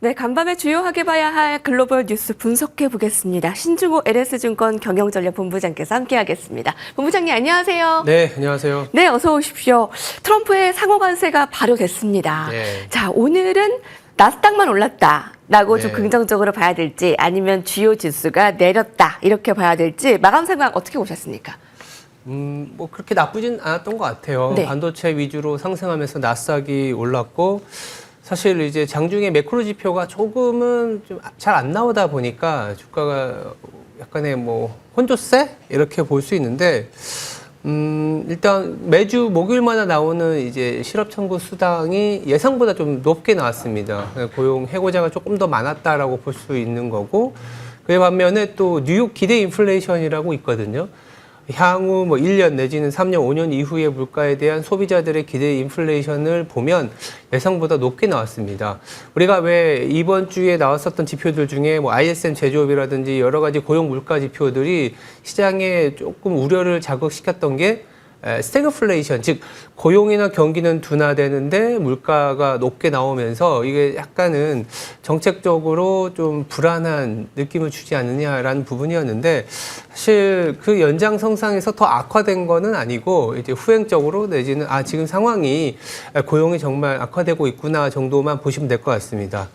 네, 간밤에 주요하게 봐야 할 글로벌 뉴스 분석해 보겠습니다. 신중호 LS증권 경영전략본부장께서 함께하겠습니다. 본부장님 안녕하세요. 네, 안녕하세요. 네, 어서 오십시오. 트럼프의 상호관세가 발효됐습니다. 네. 자, 오늘은 나스닥만 올랐다라고 좀 네. 긍정적으로 봐야 될지 아니면 주요 지수가 내렸다 이렇게 봐야 될지 마감 상황 어떻게 보셨습니까? 뭐 그렇게 나쁘진 않았던 것 같아요. 네. 반도체 위주로 상승하면서 나스닥이 올랐고 사실 이제 장중에 매크로 지표가 조금은 좀 잘 안 나오다 보니까 주가가 약간의 뭐 혼조세 이렇게 볼 수 있는데 일단 매주 목요일마다 나오는 이제 실업 청구 수당이 예상보다 좀 높게 나왔습니다. 고용 해고자가 조금 더 많았다라고 볼 수 있는 거고 그에 반면에 또 뉴욕 기대 인플레이션이라고 있거든요. 향후 뭐 1년 내지는 3년, 5년 이후의 물가에 대한 소비자들의 기대 인플레이션을 보면 예상보다 높게 나왔습니다. 우리가 왜 이번 주에 나왔었던 지표들 중에 뭐 ISM 제조업이라든지 여러 가지 고용 물가 지표들이 시장에 조금 우려를 자극시켰던 게 스태그플레이션, 즉 고용이나 경기는 둔화되는데 물가가 높게 나오면서 이게 약간은 정책적으로 좀 불안한 느낌을 주지 않느냐라는 부분이었는데 사실 그 연장선상에서 더 악화된 거는 아니고 이제 후행적으로 내지는 지금 상황이 고용이 정말 악화되고 있구나 정도만 보시면 될 것 같습니다.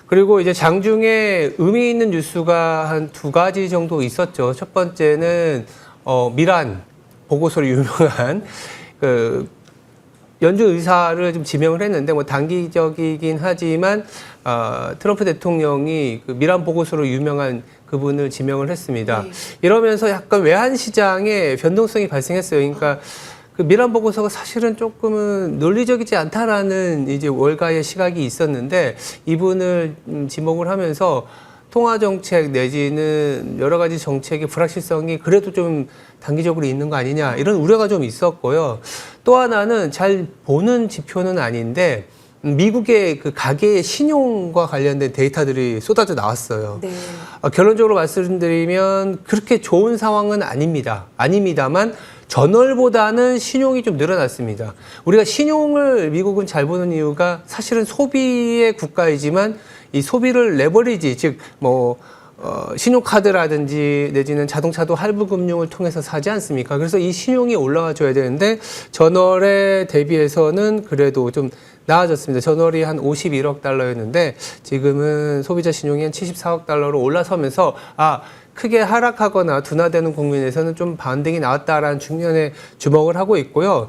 그리고 이제 장중에 의미 있는 뉴스가 한 두 가지 정도 있었죠. 첫 번째는 미란 보고서로 유명한 그 연준 의사를 좀 지명을 했는데 뭐 단기적이긴 하지만 트럼프 대통령이 그 미란 보고서로 유명한 그분을 지명을 했습니다. 네. 이러면서 약간 외환 시장에 변동성이 발생했어요. 그러니까 그 미란 보고서가 사실은 조금은 논리적이지 않다라는 이제 월가의 시각이 있었는데 이분을 지목을 하면서 통화 정책 내지는 여러 가지 정책의 불확실성이 그래도 좀 단기적으로 있는 거 아니냐 이런 우려가 좀 있었고요. 또 하나는 잘 보는 지표는 아닌데 미국의 그 가계의 신용과 관련된 데이터들이 쏟아져 나왔어요. 네. 결론적으로 말씀드리면 그렇게 좋은 상황은 아닙니다만 전월보다는 신용이 좀 늘어났습니다. 우리가 신용을 미국은 잘 보는 이유가 사실은 소비의 국가이지만 이 소비를 레버리지, 즉 신용카드라든지 내지는 자동차도 할부금융을 통해서 사지 않습니까? 그래서 이 신용이 올라와 줘야 되는데 전월에 대비해서는 그래도 좀 나아졌습니다. 전월이 한 51억 달러였는데 지금은 소비자 신용이 한 74억 달러로 올라서면서 크게 하락하거나 둔화되는 국면에서는 좀 반등이 나왔다라는 측면에 주목을 하고 있고요.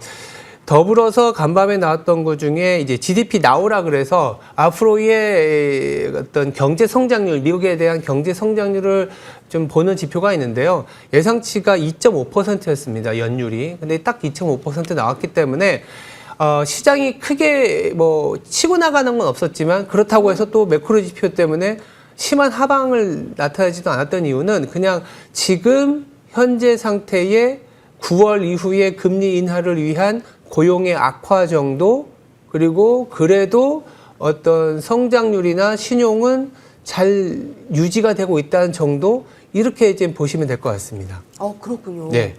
더불어서 간밤에 나왔던 것 중에 이제 GDP 나오라 그래서 앞으로의 어떤 경제 성장률, 미국에 대한 경제 성장률을 좀 보는 지표가 있는데요. 예상치가 2.5%였습니다. 연율이. 근데 딱 2.5% 나왔기 때문에 시장이 크게 치고 나가는 건 없었지만 그렇다고 해서 또 매크로 지표 때문에 심한 하방을 나타내지도 않았던 이유는 그냥 지금 현재 상태의 9월 이후에 금리 인하를 위한 고용의 악화 정도, 그리고 그래도 어떤 성장률이나 신용은 잘 유지가 되고 있다는 정도, 이렇게 이제 보시면 될 것 같습니다. 그렇군요. 네.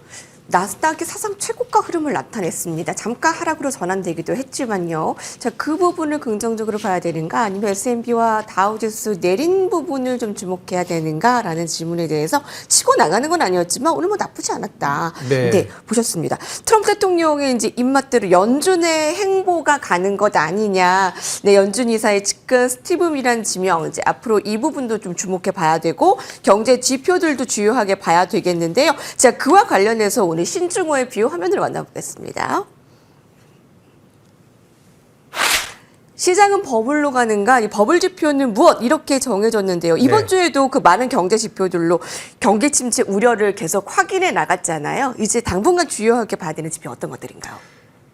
나스닥이 사상 최고가 흐름을 나타냈습니다. 잠깐 하락으로 전환되기도 했지만요. 자, 그 부분을 긍정적으로 봐야 되는가 아니면 S&P와 다우지수 내린 부분을 좀 주목해야 되는가라는 질문에 대해서 치고 나가는 건 아니었지만 오늘 나쁘지 않았다. 네. 보셨습니다. 트럼프 대통령의 이제 입맛대로 연준의 행보가 가는 것 아니냐. 네, 연준 이사의 측근 스티브 미란 지명 이제 앞으로 이 부분도 좀 주목해 봐야 되고 경제 지표들도 주요하게 봐야 되겠는데요. 자, 그와 관련해서 오늘 신중호의 비유 화면으로 만나보겠습니다. 시장은 버블로 가는가? 이 버블 지표는 무엇? 이렇게 정해졌는데요. 이번 네. 주에도 그 많은 경제 지표들로 경기 침체 우려를 계속 확인해 나갔잖아요. 이제 당분간 주요하게 봐야 되는 지표 어떤 것들인가요?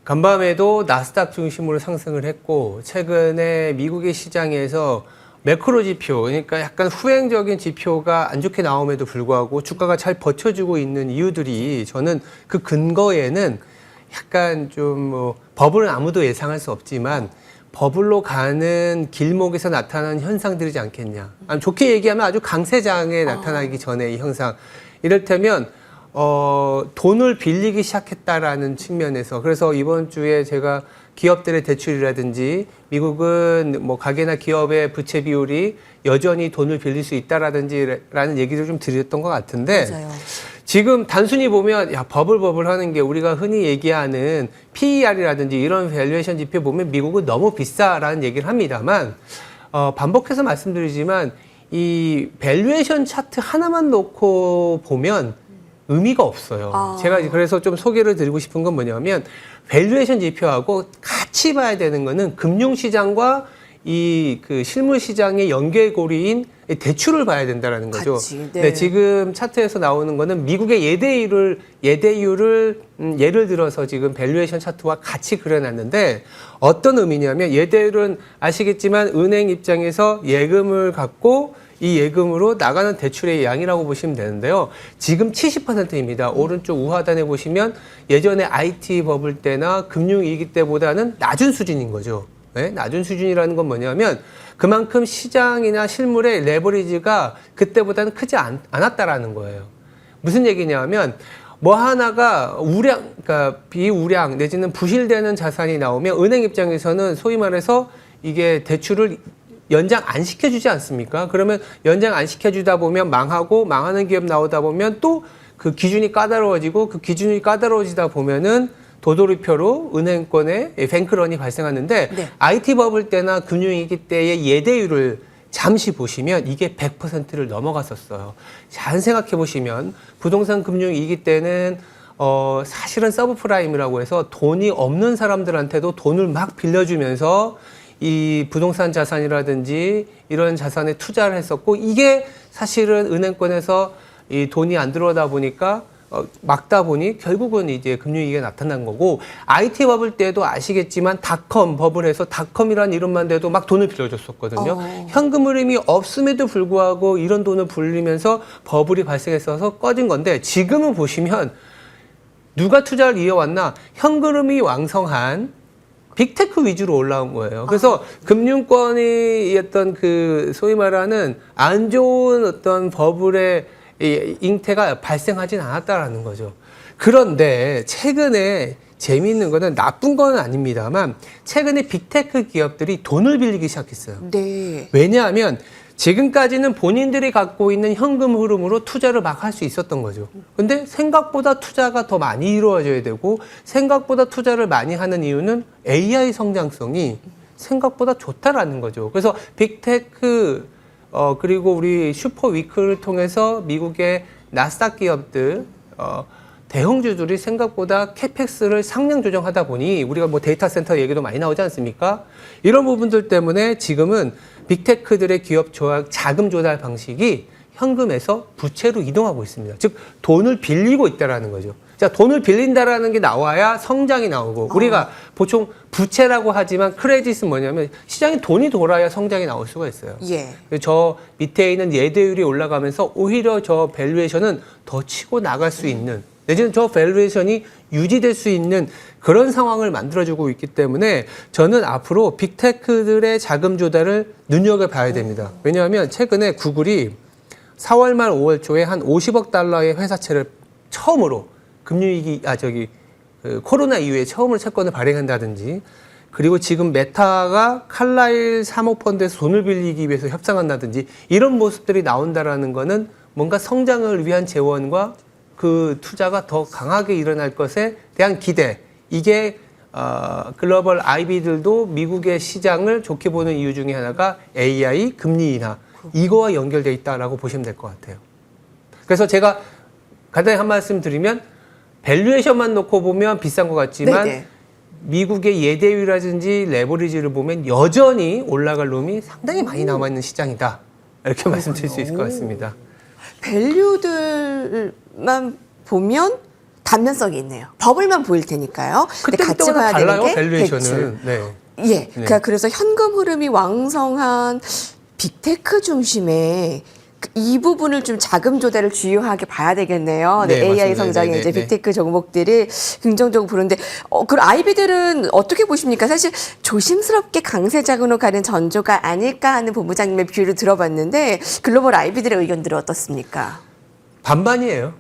간밤에도 나스닥 중심으로 상승을 했고 최근에 미국의 시장에서 매크로 지표, 그러니까 약간 후행적인 지표가 안 좋게 나옴에도 불구하고 주가가 잘 버텨주고 있는 이유들이 저는 그 근거에는 약간 좀 버블은 아무도 예상할 수 없지만 버블로 가는 길목에서 나타나는 현상들이지 않겠냐. 좋게 얘기하면 아주 강세장에 나타나기 전에 이 현상. 이를테면 돈을 빌리기 시작했다라는 측면에서 그래서 이번 주에 제가 기업들의 대출이라든지 미국은 뭐 가계나 기업의 부채 비율이 여전히 돈을 빌릴 수 있다라든지라는 얘기를 좀 드렸던 것 같은데 맞아요. 지금 단순히 보면 야 버블 하는 게 우리가 흔히 얘기하는 PER이라든지 이런 밸류에이션 지표 보면 미국은 너무 비싸라는 얘기를 합니다만 반복해서 말씀드리지만 이 밸류에이션 차트 하나만 놓고 보면 의미가 없어요. 제가 그래서 좀 소개를 드리고 싶은 건 뭐냐면 밸류에이션 지표하고 같이 봐야 되는 거는 금융시장과 이 그 실물 시장의 연결고리인 대출을 봐야 된다라는 거죠. 같이, 네. 네, 지금 차트에서 나오는 거는 미국의 예대율을 예를 들어서 지금 밸류에이션 차트와 같이 그려놨는데 어떤 의미냐면 예대율은 아시겠지만 은행 입장에서 예금을 갖고 이 예금으로 나가는 대출의 양이라고 보시면 되는데요. 지금 70%입니다. 오른쪽 우하단에 보시면 예전에 IT 버블 때나 금융위기 때보다는 낮은 수준인 거죠. 네? 낮은 수준이라는 건 뭐냐면 그만큼 시장이나 실물의 레버리지가 그때보다는 크지 않았다라는 거예요. 무슨 얘기냐면 뭐 하나가 그러니까 비우량 내지는 부실되는 자산이 나오면 은행 입장에서는 소위 말해서 이게 대출을 연장 안 시켜주지 않습니까? 그러면 연장 안 시켜주다 보면 망하고 망하는 기업 나오다 보면 또 그 기준이 까다로워지고 그 기준이 까다로워지다 보면은 도돌이표로 은행권에 뱅크런이 발생하는데 네. IT 버블 때나 금융위기 때의 예대율을 잠시 보시면 이게 100%를 넘어갔었어요. 잘 생각해 보시면 부동산 금융위기 때는 사실은 서브프라임이라고 해서 돈이 없는 사람들한테도 돈을 막 빌려주면서 이 부동산 자산이라든지 이런 자산에 투자를 했었고 이게 사실은 은행권에서 이 돈이 안 들어오다 보니까 막다 보니 결국은 이제 금융위기가 나타난 거고 IT 버블 때도 아시겠지만 닷컴 버블에서 닷컴이라는 이름만 돼도 막 돈을 빌려줬었거든요. 현금 흐름이 없음에도 불구하고 이런 돈을 불리면서 버블이 발생했어서 꺼진 건데 지금은 보시면 누가 투자를 이어왔나 현금 흐름이 왕성한 빅테크 위주로 올라온 거예요. 그래서 금융권이 어떤 그 소위 말하는 안 좋은 어떤 버블의 이 잉태가 발생하진 않았다라는 거죠. 그런데 최근에 재미있는 거는 나쁜 건 아닙니다만 최근에 빅테크 기업들이 돈을 빌리기 시작했어요. 네. 왜냐하면 지금까지는 본인들이 갖고 있는 현금 흐름으로 투자를 막 할 수 있었던 거죠. 근데 생각보다 투자가 더 많이 이루어져야 되고 생각보다 투자를 많이 하는 이유는 AI 성장성이 생각보다 좋다라는 거죠. 그래서 빅테크 그리고 우리 슈퍼위크를 통해서 미국의 나스닥 기업들 대형주들이 생각보다 캐펙스를 상향 조정하다 보니 우리가 뭐 데이터 센터 얘기도 많이 나오지 않습니까? 이런 부분들 때문에 지금은 빅테크들의 기업 자금 조달 방식이 현금에서 부채로 이동하고 있습니다. 즉 돈을 빌리고 있다라는 거죠. 자, 돈을 빌린다라는 게 나와야 성장이 나오고 우리가 보통 부채라고 하지만 크레딧은 뭐냐면 시장에 돈이 돌아야 성장이 나올 수가 있어요. 예. 저 밑에 있는 예대율이 올라가면서 오히려 저 밸류에이션은 더 치고 나갈 수 있는 내지는 저 밸류에이션이 유지될 수 있는 그런 상황을 만들어주고 있기 때문에 저는 앞으로 빅테크들의 자금 조달을 눈여겨봐야 됩니다. 왜냐하면 최근에 구글이 4월 말 5월 초에 한 50억 달러의 회사채를 처음으로 금융위기, 코로나 이후에 처음으로 채권을 발행한다든지, 그리고 지금 메타가 칼라일 사모펀드에서 돈을 빌리기 위해서 협상한다든지, 이런 모습들이 나온다라는 거는 뭔가 성장을 위한 재원과 그 투자가 더 강하게 일어날 것에 대한 기대. 이게, 글로벌 IB들도 미국의 시장을 좋게 보는 이유 중에 하나가 AI, 금리 인하. 이거와 연결돼 있다라고 보시면 될 것 같아요. 그래서 제가 간단히 한 말씀 드리면, 밸류에이션만 놓고 보면 비싼 것 같지만 네네. 미국의 예대율이라든지 레버리지를 보면 여전히 올라갈 놈이 상당히 많이 남아있는 시장이다. 이렇게 말씀드릴 수 있을 것 같습니다. 밸류들만 보면 단면성이 있네요. 버블만 보일 테니까요. 근데 같이 봐야 달라요, 되는 게 밸류에이션은. 네. 예, 그러니까 그래서 현금 흐름이 왕성한 빅테크 중심의 이 부분을 좀 자금 조달을 주요하게 봐야 되겠네요. 네, AI 성장이 이제 빅테크 종목들이 긍정적으로 보는데, 그럼 IB들은 어떻게 보십니까? 사실 조심스럽게 강세 자금으로 가는 전조가 아닐까 하는 본부장님의 비유를 들어봤는데, 글로벌 IB들의 의견들은 어떻습니까? 반반이에요.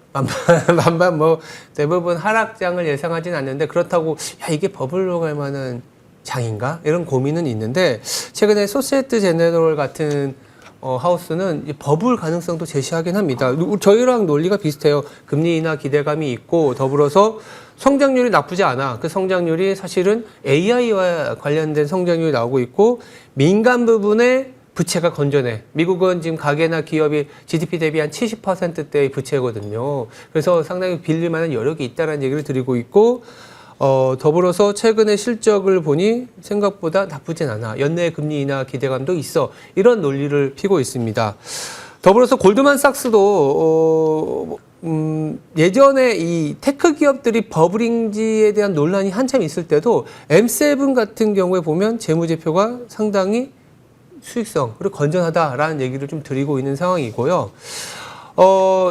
반반 뭐 대부분 하락장을 예상하진 않는데 그렇다고 야 이게 버블로 갈 만한 장인가? 이런 고민은 있는데 최근에 소시에트 제네럴 같은 하우스는 이 버블 가능성도 제시하긴 합니다. 저희랑 논리가 비슷해요. 금리 인하 기대감이 있고 더불어서 성장률이 나쁘지 않아. 그 성장률이 사실은 AI와 관련된 성장률이 나오고 있고 민간 부분에 부채가 건전해. 미국은 지금 가계나 기업이 GDP 대비 한 70%대의 부채거든요. 그래서 상당히 빌릴 만한 여력이 있다는 얘기를 드리고 있고 더불어서 최근에 실적을 보니 생각보다 나쁘진 않아. 연내 금리 인하 기대감도 있어. 이런 논리를 피고 있습니다. 더불어서 골드만삭스도 예전에 이 테크 기업들이 버블인지에 대한 논란이 한참 있을 때도 M7 같은 경우에 보면 재무제표가 상당히 수익성 그리고 건전하다라는 얘기를 좀 드리고 있는 상황이고요.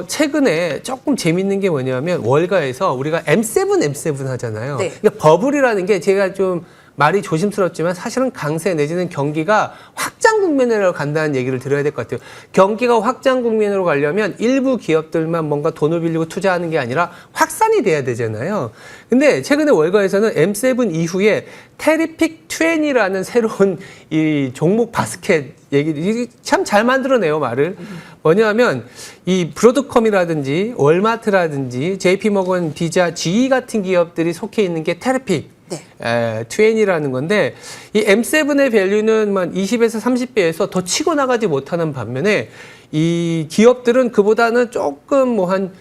최근에 조금 재밌는 게 뭐냐면 월가에서 우리가 M7 하잖아요. 네. 그러니까 버블이라는 게 제가 좀 말이 조심스럽지만 사실은 강세 내지는 경기가 확장 국면으로 간다는 얘기를 드려야 될 것 같아요. 경기가 확장 국면으로 가려면 일부 기업들만 뭔가 돈을 빌리고 투자하는 게 아니라 확산이 돼야 되잖아요. 근데 최근에 월가에서는 M7 이후에 테리픽 20라는 새로운 이 종목 바스켓 얘기 참 잘 만들어내요, 말을. 뭐냐면 이 브로드컴이라든지 월마트라든지 JP모건, 비자, GE 같은 기업들이 속해 있는 게 테리픽 네. 20이라는 건데 이 M7의 밸류는 20에서 30배에서 더 치고 나가지 못하는 반면에 이 기업들은 그보다는 조금 뭐 한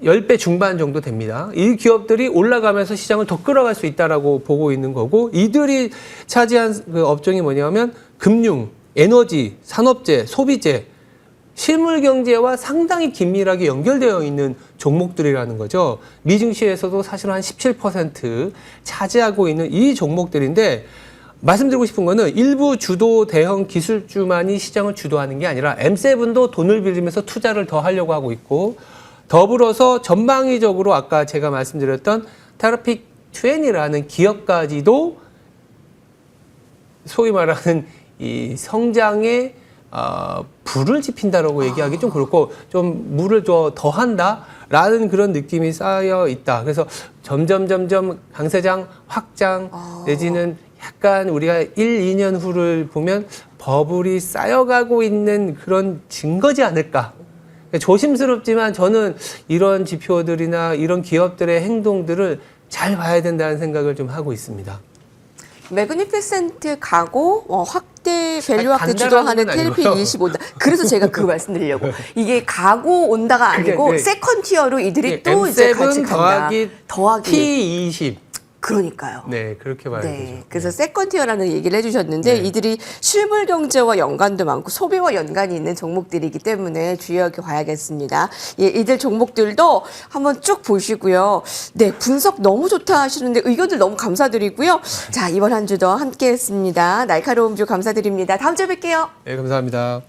10배 중반 정도 됩니다. 이 기업들이 올라가면서 시장을 더 끌어갈 수 있다라고 보고 있는 거고 이들이 차지한 그 업종이 뭐냐면 금융, 에너지, 산업재, 소비재 실물 경제와 상당히 긴밀하게 연결되어 있는 종목들이라는 거죠. 미증시에서도 사실은 한 17% 차지하고 있는 이 종목들인데 말씀드리고 싶은 거는 일부 주도 대형 기술주만이 시장을 주도하는 게 아니라 M7도 돈을 빌리면서 투자를 더 하려고 하고 있고 더불어서 전방위적으로 아까 제가 말씀드렸던 테라픽 20라는 기업까지도 소위 말하는 이 성장에 불을 지핀다라고 얘기하기 좀 그렇고 좀 물을 더한다라는 그런 느낌이 쌓여 있다. 그래서 점점 강세장 확장 내지는 약간 우리가 1, 2년 후를 보면 버블이 쌓여가고 있는 그런 증거지 않을까. 조심스럽지만 저는 이런 지표들이나 이런 기업들의 행동들을 잘 봐야 된다는 생각을 좀 하고 있습니다. 매그니피센트 가고 확대 밸류 확대 간다라는 주도하는 건 테리픽 아니고요. 25다. 그래서 제가 그거 말씀드리려고 이게 가고 온다가 아니고 네. 세컨 티어로 이들이 또 이제 같이 M7 간다. 더하기 T20. 그러니까요. 네, 그렇게 봐야 되죠. 네, 그래서 세컨 티어라는 얘기를 해주셨는데 네. 이들이 실물 경제와 연관도 많고 소비와 연관이 있는 종목들이기 때문에 주의하게 봐야겠습니다. 예, 이들 종목들도 한번 쭉 보시고요. 네, 분석 너무 좋다 하시는데 의견들 너무 감사드리고요. 자, 이번 한 주도 함께했습니다. 날카로운 뷰 감사드립니다. 다음 주에 뵐게요. 네, 감사합니다.